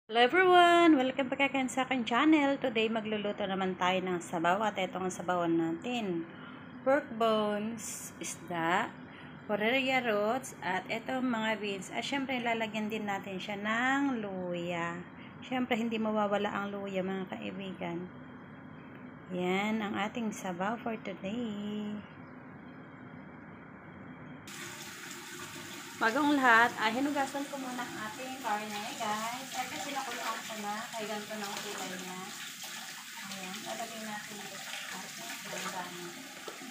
Hello everyone! Welcome back again sa aking channel. Today magluluto naman tayo ng sabaw at ito ang sabawan natin. Pork bones, isda, porilla roots at ito mga beans. At syempre lalagyan din natin siya ng luya. Syempre hindi mawawala ang luya mga kaibigan. Yan ang ating sabaw for today. Bagong lahat, hinugasan ko muna ang ating karne, guys. At kasi nakulaan ko na, kaya ganito ng kulay niya. Ayan, lalagyan natin dito sa ating karne.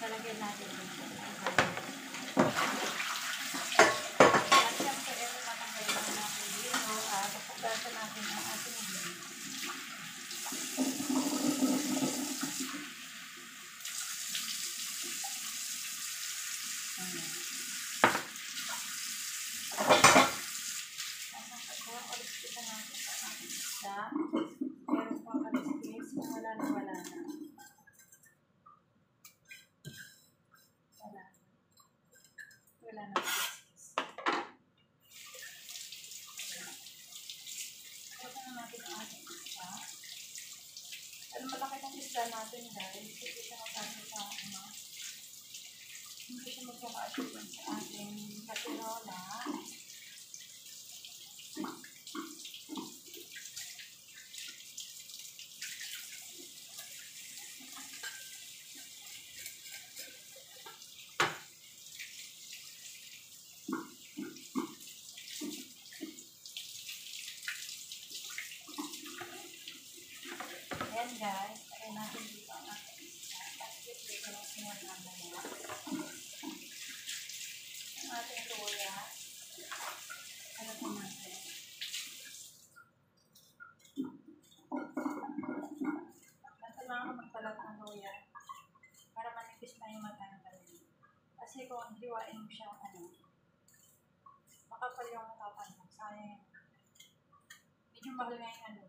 Lalagyan natin dito ang karne. At syempre, ito tatanggalin na natin dito. Pupugasan natin ang ating dito. Ayan. Kita natin sa ating isda. Meron pang kaliskis kung wala na. Wala na. Kaliskis. Ito na natin ang ating isda. Alam malaki ng isda natin guys. Hindi siya magkano sa hindi siya magkakaasipan sa ating katirola. Ayan guys, ayan natin dito ang ating isda. Tapos dito ang sinwan namin ang ating luya. Ano po natin? Natulungan ko magpalat ng luya para manipis na yung matanggal. Kasi kung hiwain mo siya, makapal yung tatanggal. Sayang. Medyo mahal nga yung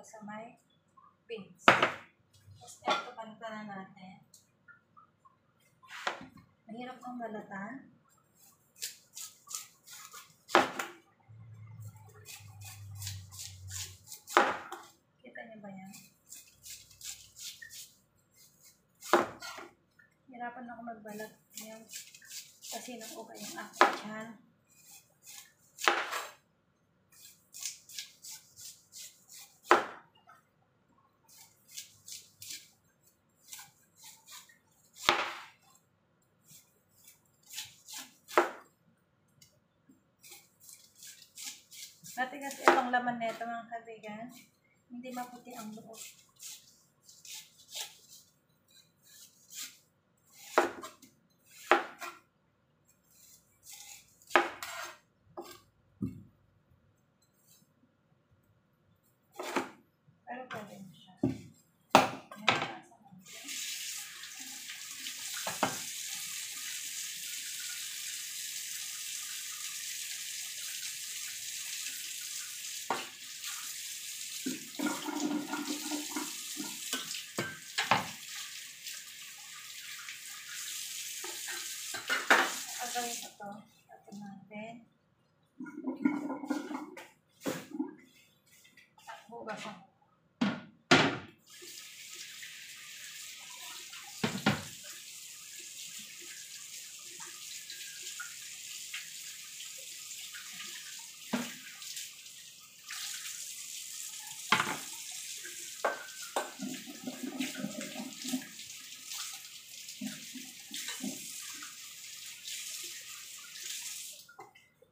sa may beans. Tapos ito balatan na natin. Mahirap kong balatan. Kita niyo ba yan? Hirapan ako magbalat ngayon kasi nakuha yung aking tiyan. Matigas itong laman nito mga kaibigan. Hindi maputi ang loob. Pero pwede mo siya. Gawin ito. Ito natin. At bugasan.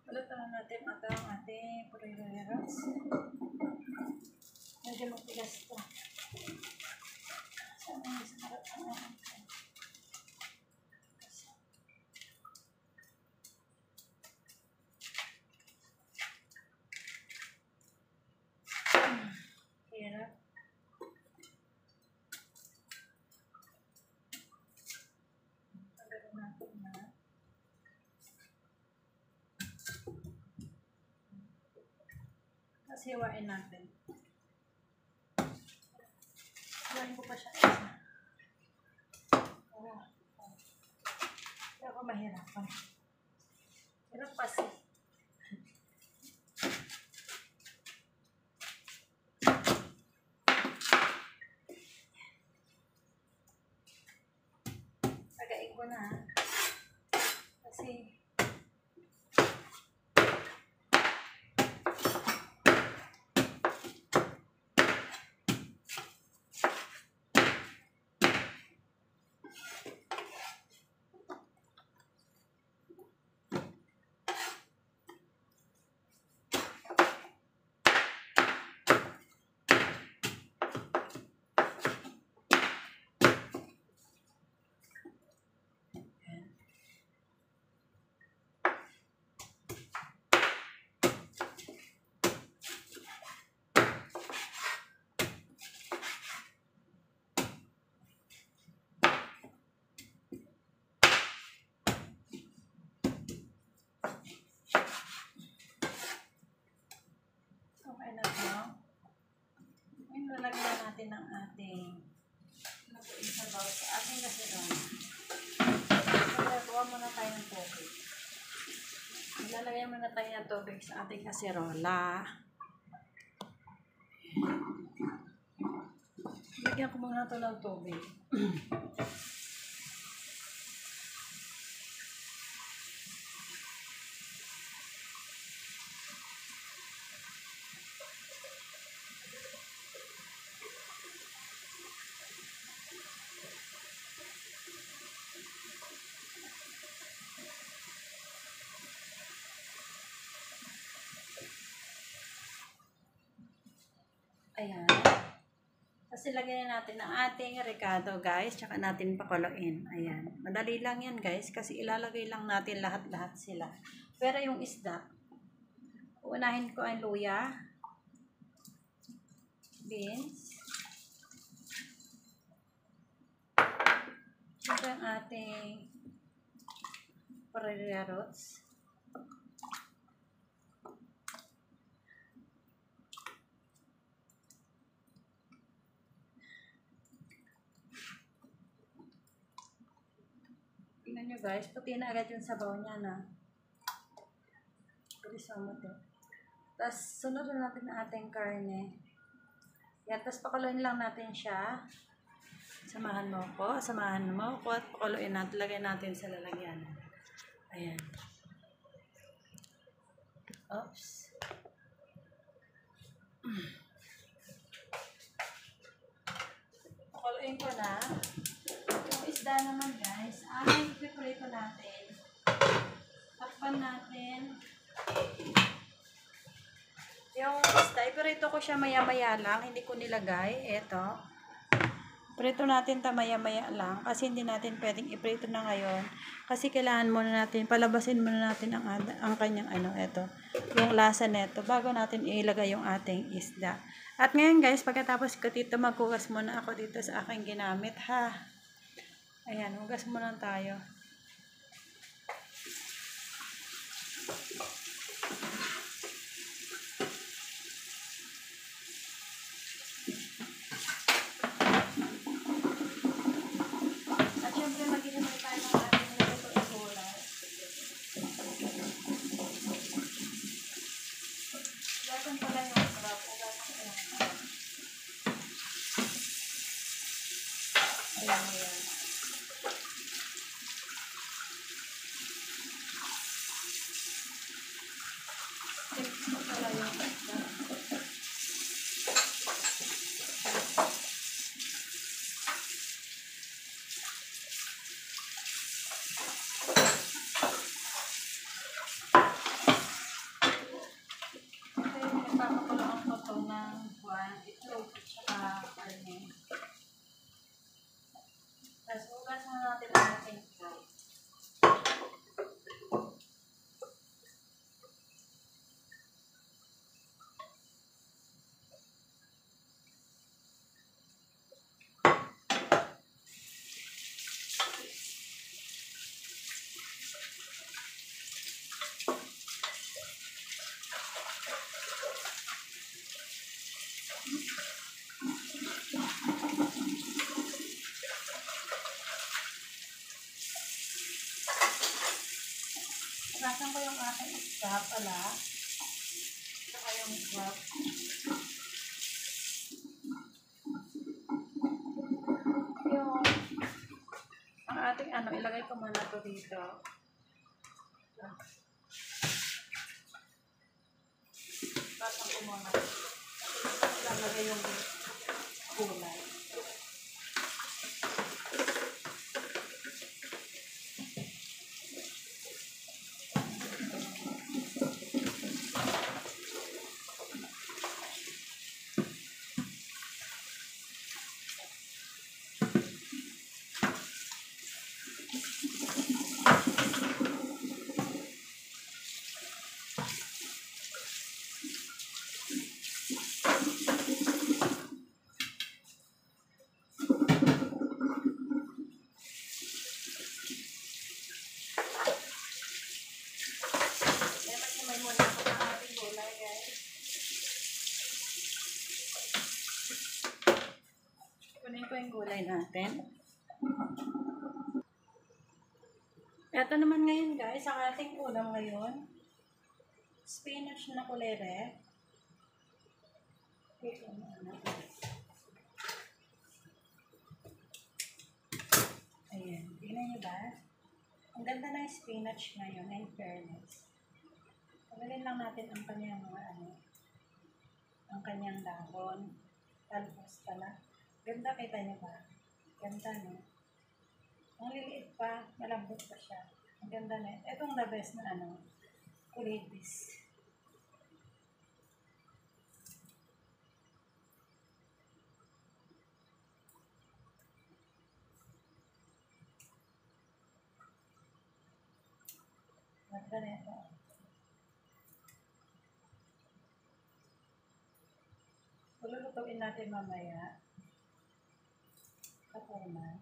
Balatan natin ito ang ating porilla roots. Medyo matigas ito. Sana yung sarap ang aking. Hirap. Tapos hiwain natin. Hiwain ko pa siya isa. Hindi ako mahirapan. Hirap kasi. Tagain ko na. Kasi okay na ito. Ngayon lalagyan natin ang ating sabaw sa ating kasiron. Nagawa muna tayo ng tubig. Ilalagay muna tayo ng tubig sa ating kasirola. Lagyan ko muna ito ng tubig. Ayan. Kasi lagyan natin ang ating ricado, guys. Tsaka natin pakuluin. Ayan. Madali lang yan, guys. Kasi ilalagay lang natin lahat-lahat sila. Pero yung isda, unahin ko ang luya, beans, ito ang ating carrots, tingnan nyo guys, puti na agad yung sabaw niya na. Bilisan mo ito. Tapos sunod na natin ang ating karne. Yan, tapos pakuluin lang natin siya. Samahan mo ko at pakuluin natin, lagay natin sa lalagyan. Ayan. Oops. Pakuluin ko na. Yung isda naman guys, i-prepare natin. Takpan natin. Yung isda, iprito ko siya maya-maya lang, hindi ko nilagay. Eto. Prito natin ta maya-maya lang kasi hindi natin pwedeng iprito na ngayon. Kasi kailangan muna natin, palabasin muna natin ang kanyang eto, yung lasa neto bago natin ilagay yung ating isda. At ngayon guys, pagkatapos ko dito, maghugas muna ako dito sa aking ginamit ha. Ayan, hugas muna tayo. Nasan ko yung aking isda pala. Saka yung crab. Yung ang ating ano, ilagay ko muna to dito. Nasan ko muna. Ilalagay yung gulay. May muna ako ng ating gulay, guys. Kunin ko yung gulay natin. Ito naman ngayon, guys, ang ating ulam ngayon. Spinach na kulay red. Ito na. Ayan. Tingnan nyo ba? Ang ganda ng spinach ngayon, in fairness. Tagalin lang natin ang kanyang ang kanyang dahon. Talbos pala. Ganda, kita nyo ba? Ganda, no? Ang liliit pa, malambot pa siya. Ang ganda na. Itong the best na kulitis. Ganda na ito. Lulutuin natin mamaya. Kapuna.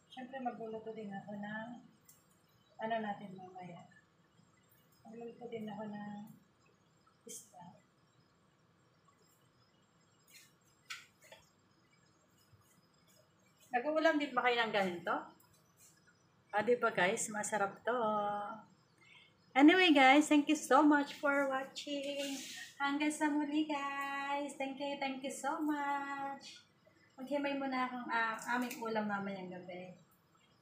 Siyempre magluluto din ako ng natin mamaya. Magluluto din ako ng isda. Nag-uulam din ba kayo ng ganito? Diba guys, masarap to. Anyway guys, thank you so much for watching. Hanggang sa muli guys. Thank you so much. Maghimay muna akong aming ulam mamayang gabi.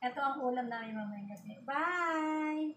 Ito ang ulam namin mamayang gabi. Bye!